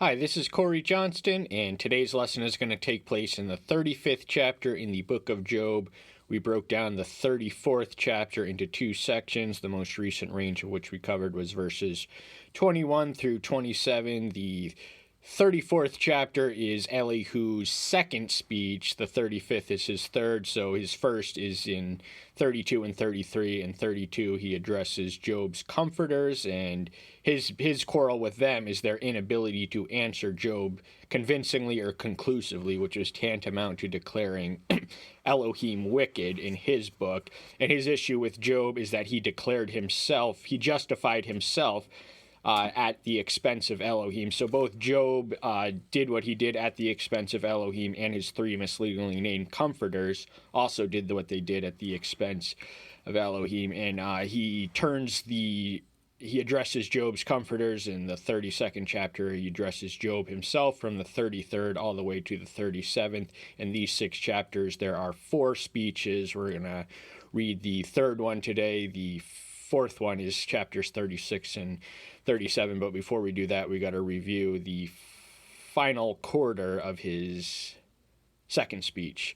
Hi, this is Corey Johnston, and today's lesson is going to take place in the 35th chapter in the book of Job. We broke down the 34th chapter into two sections, the most recent range of which we covered was verses 21 through 27. The 34th chapter is Elihu's second speech. The 35th is his third, so his first is in 32 and 33. In 32, he addresses Job's comforters, and his quarrel with them is their inability to answer Job convincingly or conclusively, which is tantamount to declaring Elohim wicked in his book. And his issue with Job is that he justified himself at the expense of Elohim. So both Job did what he did at the expense of Elohim, and his three misleadingly named comforters also did what they did at the expense of Elohim. And he addresses Job's comforters in the 32nd chapter. He addresses Job himself from the 33rd all the way to the 37th. In these 6 chapters, there are 4 speeches. We're going to read the third one today. The fourth one is chapters 36 and 37. But before we do that, we got to review the final quarter of his second speech.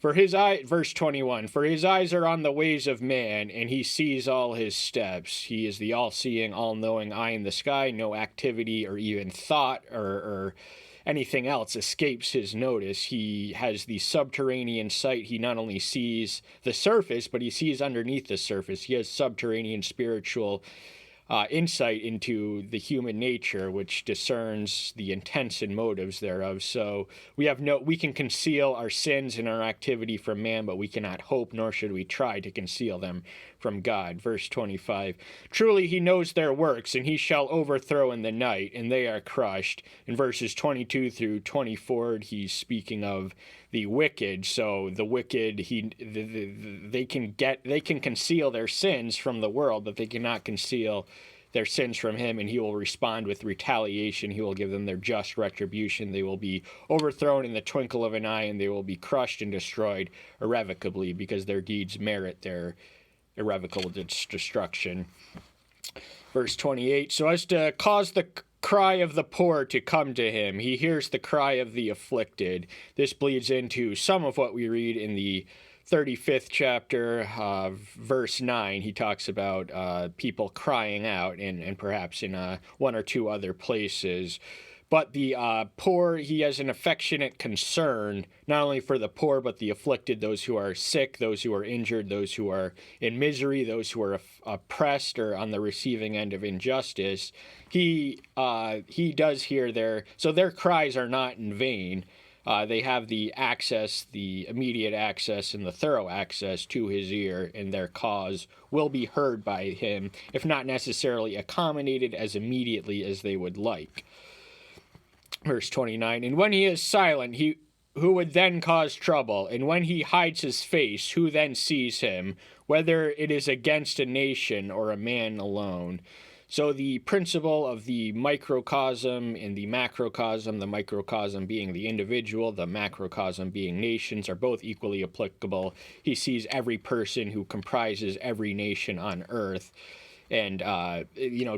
Verse 21, for his eyes are on the ways of man, and he sees all his steps. He is the all-seeing, all-knowing eye in the sky. No activity or even thought or anything else escapes his notice. He has the subterranean sight. He not only sees the surface, but he sees underneath the surface. He has subterranean spiritual insight into the human nature, which discerns the intents and motives thereof. So we can conceal our sins and our activity from man, but we cannot hope, nor should we try to conceal them from God. Verse 25, truly he knows their works, and he shall overthrow in the night, and they are crushed. In verses 22 through 24, he's speaking of the wicked. So the wicked, they can conceal their sins from the world, but they cannot conceal their sins from him, and he will respond with retaliation. He will give them their just retribution. They will be overthrown in the twinkle of an eye, and they will be crushed and destroyed irrevocably, because their deeds merit their irrevocable destruction. Verse 28, so as to cause the cry of the poor to come to him, he hears the cry of the afflicted. This bleeds into some of what we read in the 35th chapter, verse 9. He talks about people crying out, and perhaps in one or two other places. But the poor, he has an affectionate concern, not only for the poor, but the afflicted, those who are sick, those who are injured, those who are in misery, those who are oppressed or on the receiving end of injustice. He does hear so their cries are not in vain. They have the immediate access and the thorough access to his ear, and their cause will be heard by him, if not necessarily accommodated as immediately as they would like. Verse 29, and when he is silent, who would then cause trouble? And when he hides his face, who then sees him? Whether it is against a nation or a man alone. So the principle of the microcosm and the macrocosm, the microcosm being the individual, the macrocosm being nations, are both equally applicable. He sees every person who comprises every nation on earth. And,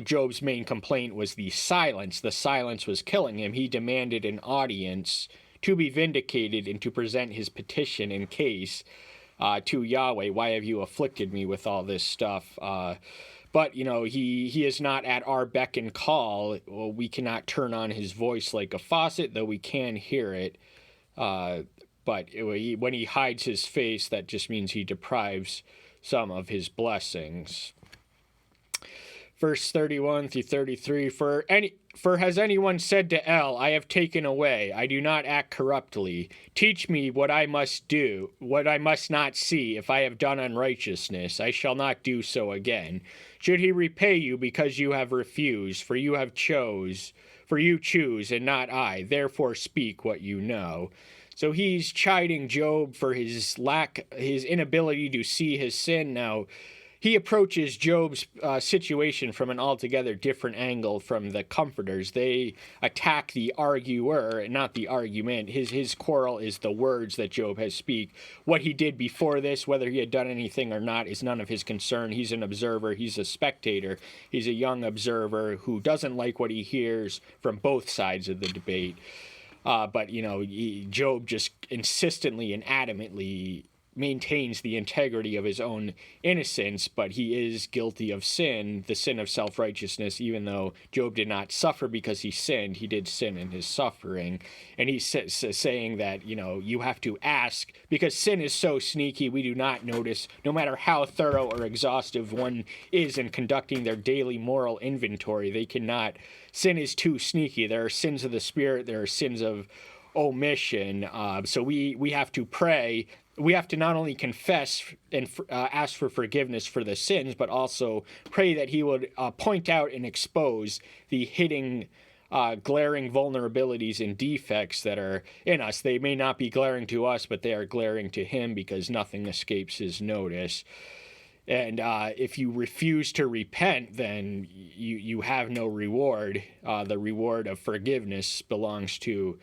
Job's main complaint was the silence. The silence was killing him. He demanded an audience to be vindicated and to present his petition in case to Yahweh. Why have you afflicted me with all this stuff? But, he is not at our beck and call. Well, we cannot turn on his voice like a faucet, though we can hear it. But when he hides his face, that just means he deprives some of his blessings. Verse 31 through 33, For has anyone said to El, I have taken away, I do not act corruptly. Teach me what I must do, what I must not see. If I have done unrighteousness, I shall not do so again. Should he repay you because you have refused? For you choose, and not I. Therefore speak what you know. So he's chiding Job for his inability to see his sin. Now, he approaches Job's situation from an altogether different angle from the comforters. They attack the arguer, not the argument. His quarrel is the words that Job has speak. What he did before this, whether he had done anything or not, is none of his concern. He's an observer. He's a spectator. He's a young observer who doesn't like what he hears from both sides of the debate. But, Job just insistently and adamantly maintains the integrity of his own innocence, but he is guilty of sin, the sin of self-righteousness. Even though Job did not suffer because he sinned, he did sin in his suffering. And he's saying that, you have to ask, because sin is so sneaky, we do not notice, no matter how thorough or exhaustive one is in conducting their daily moral inventory, they cannot. Sin is too sneaky. There are sins of the spirit, there are sins of omission. So we have to pray. We have to not only confess and ask for forgiveness for the sins, but also pray that he would point out and expose the hidden, glaring vulnerabilities and defects that are in us. They may not be glaring to us, but they are glaring to him, because nothing escapes his notice. And if you refuse to repent, then you have no reward. The reward of forgiveness belongs to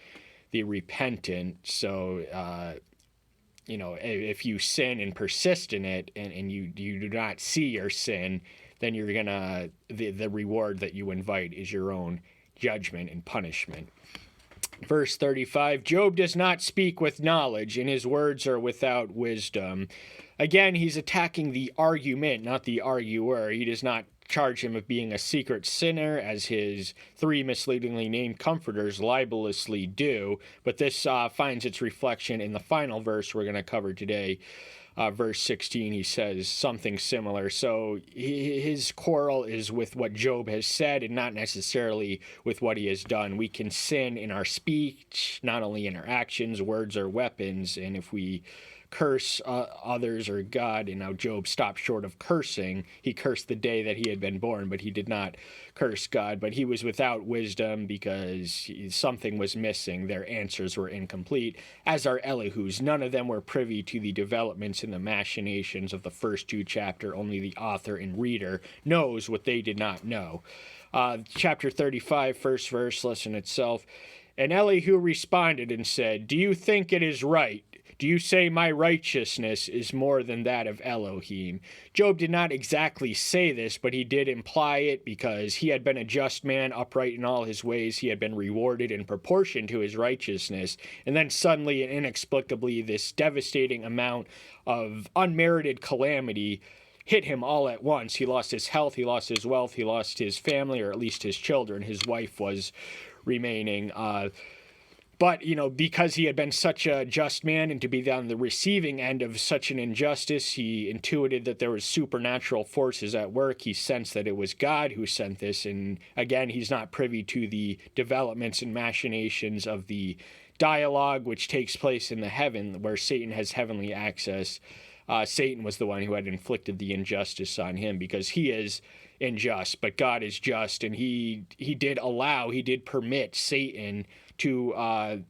the repentant. So, if you sin and persist in it, and you do not see your sin, then you're gonna, the reward that you invite is your own judgment and punishment. Verse 35, Job does not speak with knowledge, and his words are without wisdom. Again, he's attacking the argument, not the arguer. He does not charge him of being a secret sinner, as his three misleadingly named comforters libelously do, but this finds its reflection in the final verse we're going to cover today. Verse 16, he says something similar. So his quarrel is with what Job has said and not necessarily with what he has done. We can sin in our speech, not only in our actions. Words are weapons, and if we curse others or God, and now Job stopped short of cursing. He cursed the day that he had been born, but he did not curse God. But he was without wisdom because something was missing. Their answers were incomplete, as are Elihu's. None of them were privy to the developments and the machinations of the first two chapters. Only the author and reader knows what they did not know. Chapter 35, first verse, lesson itself. And Elihu responded and said, "Do you think it is right? Do you say my righteousness is more than that of Elohim?" Job did not exactly say this, but he did imply it, because he had been a just man, upright in all his ways. He had been rewarded in proportion to his righteousness. And then suddenly and inexplicably, this devastating amount of unmerited calamity hit him all at once. He lost his health, he lost his wealth, he lost his family, or at least his children. His wife was remaining. But, because he had been such a just man, and to be on the receiving end of such an injustice, he intuited that there was supernatural forces at work. He sensed that it was God who sent this. And again, he's not privy to the developments and machinations of the dialogue which takes place in the heaven, where Satan has heavenly access. Satan was the one who had inflicted the injustice on him, because he is unjust, but God is just, and he did permit Satan to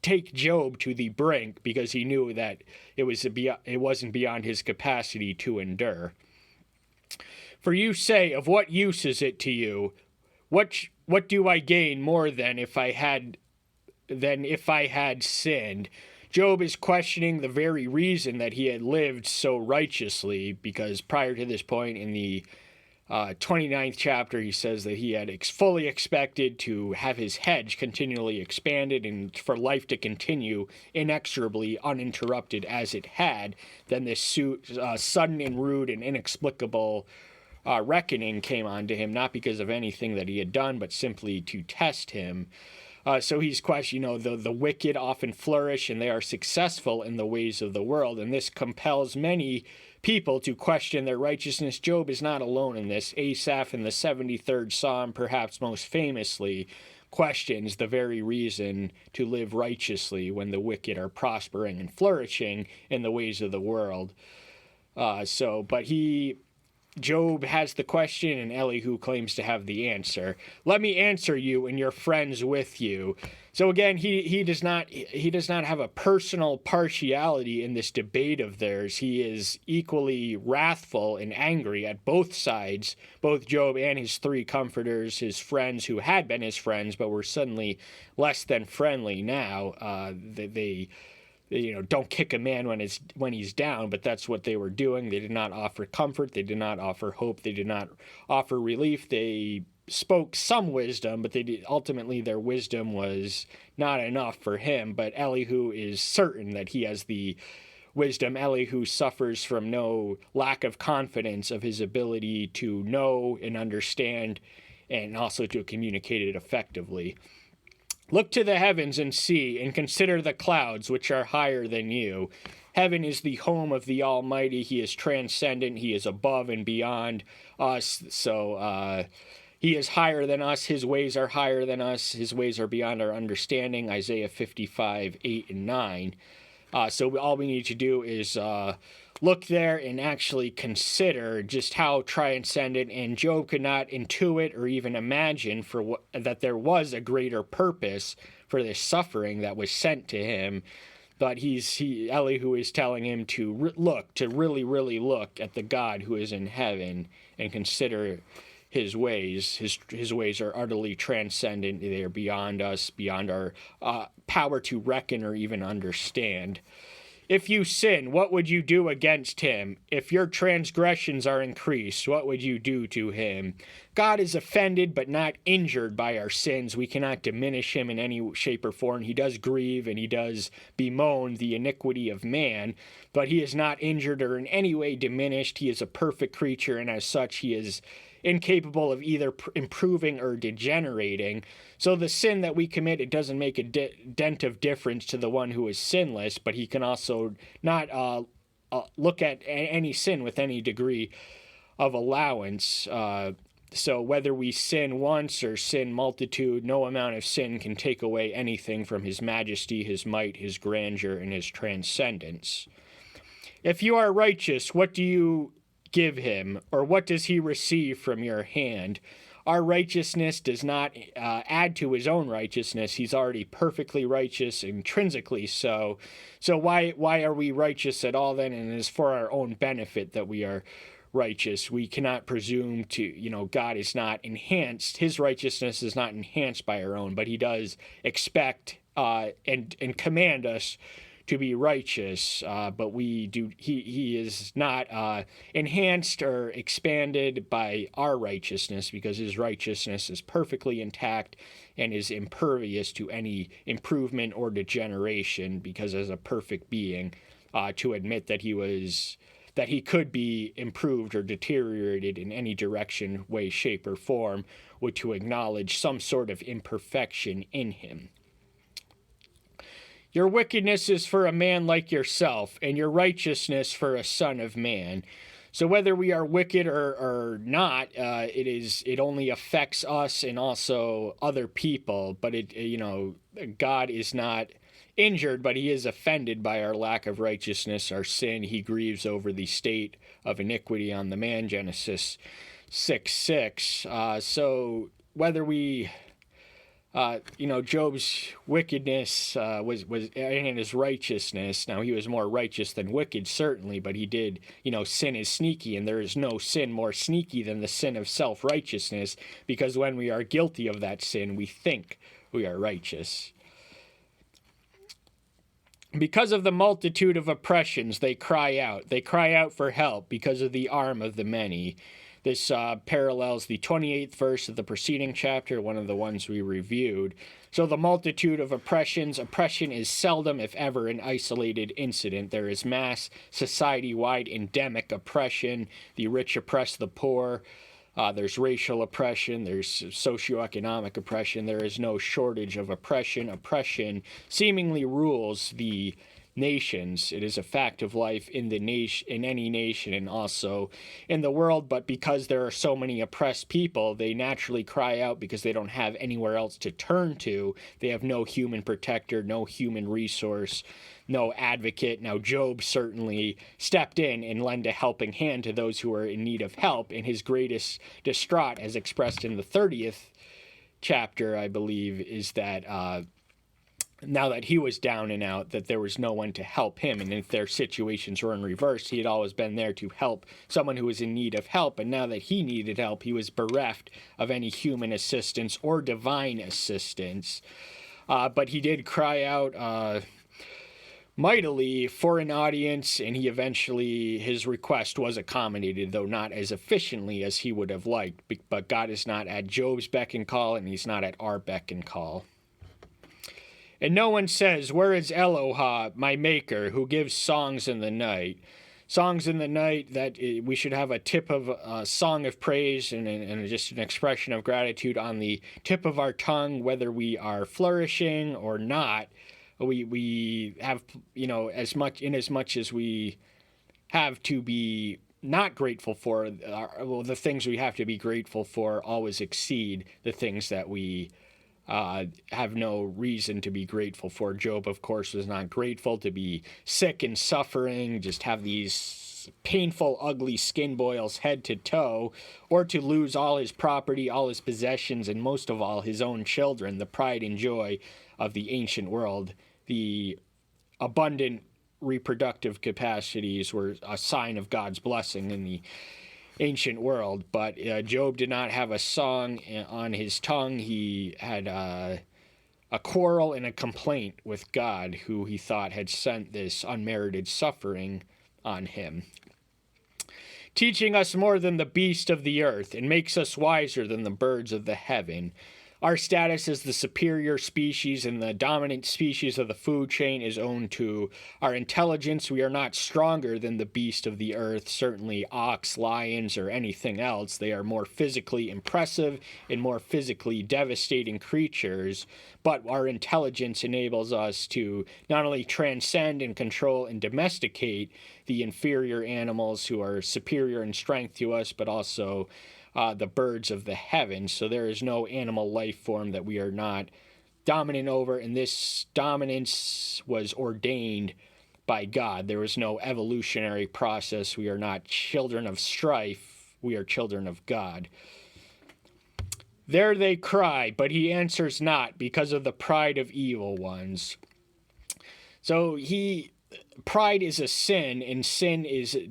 take Job to the brink, because he knew that it wasn't beyond his capacity to endure. For you say, of what use is it to you? What do I gain more than if I had sinned? Job is questioning the very reason that he had lived so righteously, because prior to this point in the 29th chapter, he says that he had fully expected to have his hedge continually expanded and for life to continue inexorably uninterrupted as it had. Then this sudden and rude and inexplicable reckoning came on to him, not because of anything that he had done, but simply to test him. So he's questioning, the wicked often flourish and they are successful in the ways of the world, and this compels many people to question their righteousness. Job is not alone in this. Asaph in the 73rd Psalm, perhaps most famously, questions the very reason to live righteously when the wicked are prospering and flourishing in the ways of the world. But he Job has the question and Elihu claims to have the answer. Let me answer you and your friends with you. So again, he does not have a personal partiality in this debate of theirs. He is equally wrathful and angry at both sides, both Job and his three comforters, his friends who had been his friends but were suddenly less than friendly now. They don't kick a man when he's down, but that's what they were doing. They did not offer comfort. They did not offer hope. They did not offer relief. They spoke some wisdom, but ultimately their wisdom was not enough for him. But Elihu is certain that he has the wisdom. Elihu suffers from no lack of confidence of his ability to know and understand and also to communicate it effectively. Look to the heavens and see, and consider the clouds which are higher than you. Heaven is the home of the Almighty. He is transcendent. He is above and beyond us. So he is higher than us. His ways are higher than us. His ways are beyond our understanding. Isaiah 55, 8 and 9. So all we need to do is look there and actually consider just how transcendent, and Job could not intuit or even imagine that there was a greater purpose for this suffering that was sent to him. But Elihu is telling him to really, really look at the God who is in heaven and consider his ways. His ways are utterly transcendent. They are beyond us, beyond our power to reckon or even understand. If you sin, what would you do against him? If your transgressions are increased, what would you do to him? God is offended but not injured by our sins. We cannot diminish him in any shape or form. He does grieve and he does bemoan the iniquity of man, but he is not injured or in any way diminished. He is a perfect creature, and as such, he is incapable of either improving or degenerating. So the sin that we commit, it doesn't make a dent of difference to the one who is sinless, but he can also not look at any sin with any degree of allowance. So whether we sin once or sin multitude, no amount of sin can take away anything from his majesty, his might, his grandeur, and his transcendence. If you are righteous, what do you give him, or what does he receive from your hand? Our righteousness does not add to his own righteousness. He's already perfectly righteous, intrinsically so. So why are we righteous at all then? And it is for our own benefit that we are righteous. We cannot presume to, God is not enhanced. His righteousness is not enhanced by our own, but he does expect and command us to be righteous, but he is not enhanced or expanded by our righteousness, because his righteousness is perfectly intact and is impervious to any improvement or degeneration, because as a perfect being, to admit that he could be improved or deteriorated in any direction, way, shape, or form would to acknowledge some sort of imperfection in him. Your wickedness is for a man like yourself, and your righteousness for a son of man. So whether we are wicked or not, it only affects us and also other people. But God is not injured, but he is offended by our lack of righteousness, our sin. He grieves over the state of iniquity on the man, Genesis 6:6. So whether we Job's wickedness was in his righteousness. Now, he was more righteous than wicked, certainly, but he did, sin is sneaky, and there is no sin more sneaky than the sin of self-righteousness, because when we are guilty of that sin, we think we are righteous. Because of the multitude of oppressions, they cry out. They cry out for help because of the arm of the many. This parallels the 28th verse of the preceding chapter, one of the ones we reviewed. So the multitude of oppression is seldom, if ever, an isolated incident. There is mass, society-wide, endemic oppression. The rich oppress the poor. There's racial oppression. There's socioeconomic oppression. There is no shortage of oppression. Oppression seemingly rules the nations. It is a fact of life in the nation, in any nation, and also in the world. But because there are so many oppressed people, they naturally cry out because they don't have anywhere else to turn to. They have no human protector, no human resource, no advocate. Now, Job certainly stepped in and lent a helping hand to those who are in need of help. And his greatest distraught, as expressed in the 30th chapter, I believe, is that now that he was down and out, that there was no one to help him. And if their situations were in reverse, he had always been there to help someone who was in need of help. And now that he needed help, he was bereft of any human assistance or divine assistance. But he did cry out mightily for an audience, and his request was accommodated, though not as efficiently as he would have liked. But God is not at Job's beck and call, and he's not at our beck and call. And no one says, "Where is Eloha, my maker, who gives songs in the night?" Songs in the night, that we should have a tip of a song of praise and just an expression of gratitude on the tip of our tongue, whether we are flourishing or not. We have, as much as we have to be not grateful for, the things we have to be grateful for always exceed the things that we have no reason to be grateful for. Job, of course, was not grateful to be sick and suffering, just have these painful, ugly skin boils head to toe, or to lose all his property, all his possessions, and most of all, his own children, the pride and joy of the ancient world. The abundant reproductive capacities were a sign of God's blessing in the ancient world. But Job did not have a song on his tongue. He had a quarrel and a complaint with God, who he thought had sent this unmerited suffering on him. Teaching us more than the beast of the earth, and makes us wiser than the birds of the heaven. Our status as the superior species and the dominant species of the food chain is owed to our intelligence. We are not stronger than the beast of the earth, certainly ox, lions, or anything else. They are more physically impressive and more physically devastating creatures, but our intelligence enables us to not only transcend and control and domesticate the inferior animals who are superior in strength to us, but also the birds of the heavens. So there is no animal life form that we are not dominant over, and this dominance was ordained by God. There was no evolutionary process. We are not children of strife. We are children of God. There they cry, but he answers not, because of the pride of evil ones. So pride is a sin, and sin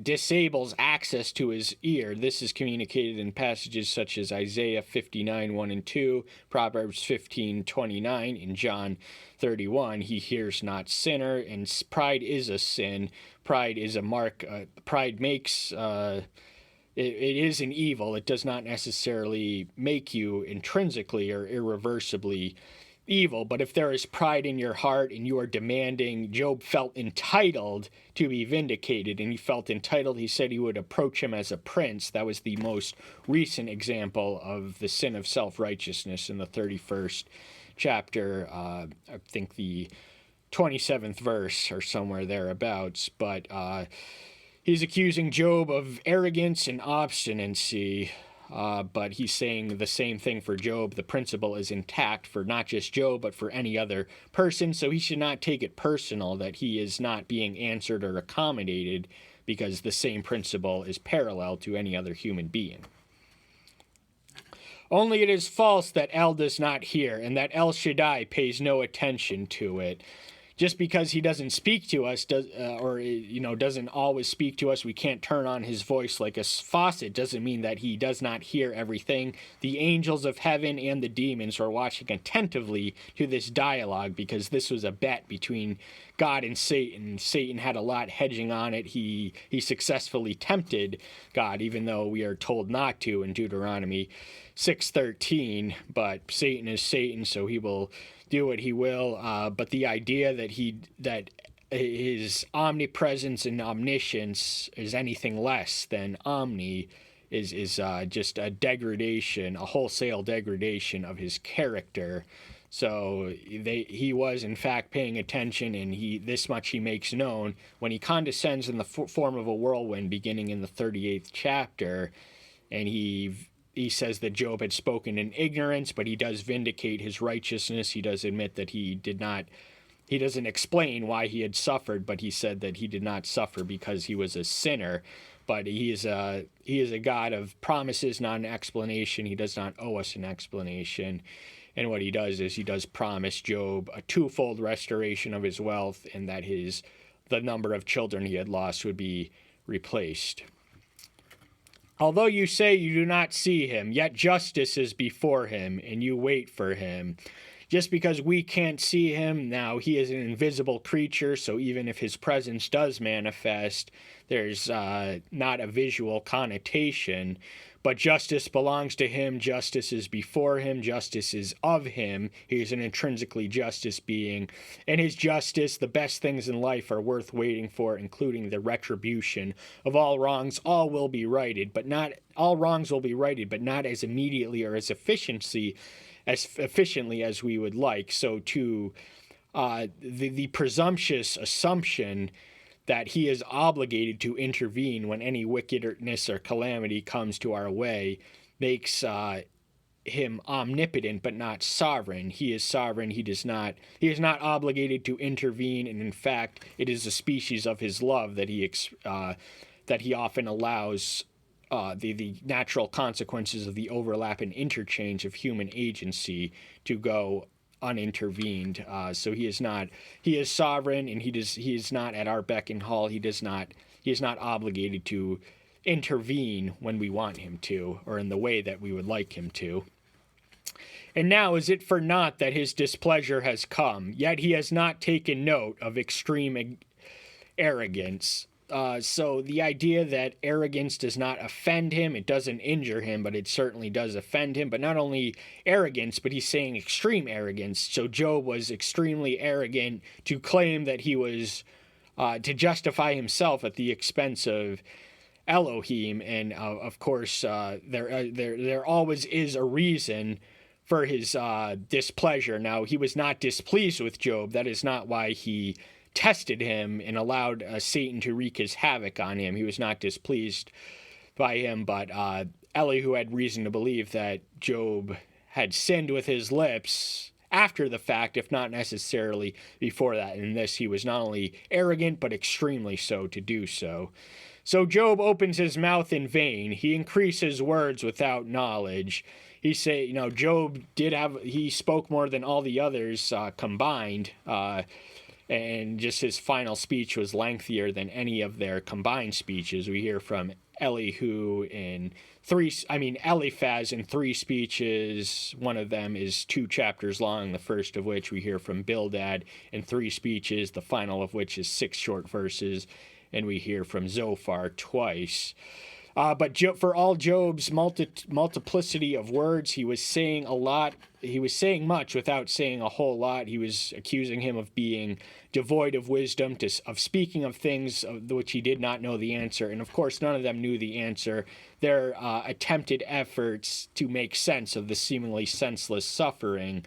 disables access to his ear. This is communicated in passages such as Isaiah 59, 1 and 2, Proverbs 15, 29, and John 31. He hears not sinner, and pride is a sin. Pride is a mark. Pride makes, it is an evil. It does not necessarily make you intrinsically or irreversibly evil, but if there is pride in your heart and you are demanding, Job felt entitled to be vindicated, and he felt entitled. He said he would approach him as a prince. That was the most recent example of the sin of self-righteousness in the 31st chapter, I think the 27th verse or somewhere thereabouts. But he's accusing Job of arrogance and obstinacy. But he's saying the same thing for Job. The principle is intact for not just Job, but for any other person. So he should not take it personal that he is not being answered or accommodated, because the same principle is parallel to any other human being. Only it is false that El does not hear, and that El Shaddai pays no attention to it. Just because he doesn't speak to us, doesn't always speak to us, we can't turn on his voice like a faucet, doesn't mean that he does not hear everything. The angels of heaven and the demons were watching attentively to this dialogue, because this was a bet between God and Satan. Satan had a lot hedging on it. He successfully tempted God, even though we are told not to in Deuteronomy 6:13. But Satan is Satan, so he will do what he will. But the idea that his omnipresence and omniscience is anything less than omni is just a degradation, a wholesale degradation of his character. So he was in fact paying attention, and this much he makes known when he condescends in the form of a whirlwind, beginning in the 38th chapter, and he says that Job had spoken in ignorance, but he does vindicate his righteousness. He does admit that he doesn't explain why he had suffered, but he said that he did not suffer because he was a sinner. But he is a God of promises, not an explanation. He does not owe us an explanation. And what he does is he does promise Job a twofold restoration of his wealth, and that the number of children he had lost would be replaced. Although you say you do not see him, yet justice is before him, and you wait for him. Just because we can't see him, now he is an invisible creature, so even if his presence does manifest, there's not a visual connotation. But justice belongs to him, justice is before him, justice is of him. He is an intrinsically justice being. And his justice, the best things in life are worth waiting for, including the retribution of all wrongs. All will be righted, but not all wrongs will be righted, but not as immediately or as efficiently as we would like. So to the presumptuous assumption that he is obligated to intervene when any wickedness or calamity comes to our way makes him omnipotent but not sovereign. He is sovereign. He is not obligated to intervene, and in fact, it is a species of his love that he often allows the natural consequences of the overlap and interchange of human agency to go unintervened. So he is sovereign, and he is not at our beck and call. He is not obligated to intervene when we want him to, or in the way that we would like him to. And now is it for naught that his displeasure has come, yet he has not taken note of extreme arrogance. So the idea that arrogance does not offend him, it doesn't injure him, but it certainly does offend him. But not only arrogance, but he's saying extreme arrogance. So Job was extremely arrogant to claim that he was, to justify himself at the expense of Elohim. And of course, there always is a reason for his displeasure. Now, he was not displeased with Job. That is not why he tested him and allowed Satan to wreak his havoc on him. He was not displeased by him, but Elihu had reason to believe that Job had sinned with his lips after the fact, if not necessarily before that. In this, he was not only arrogant, but extremely so to do so. So Job opens his mouth in vain. He increases words without knowledge. Job he spoke more than all the others combined, and just his final speech was lengthier than any of their combined speeches. We hear from Eliphaz in 3 speeches. One of them is 2 chapters long, the first of which we hear from Bildad in 3 speeches, the final of which is 6 short verses, and we hear from Zophar twice. But for all Job's multiplicity of words, he was saying a lot. He was saying much without saying a whole lot. He was accusing him of being devoid of wisdom, of speaking of things of which he did not know the answer. And of course, none of them knew the answer. Their attempted efforts to make sense of the seemingly senseless suffering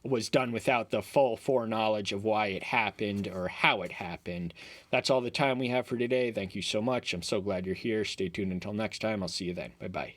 was done without the full foreknowledge of why it happened or how it happened. That's all the time we have for today. Thank you so much. I'm so glad you're here. Stay tuned until next time. I'll see you then. Bye-bye.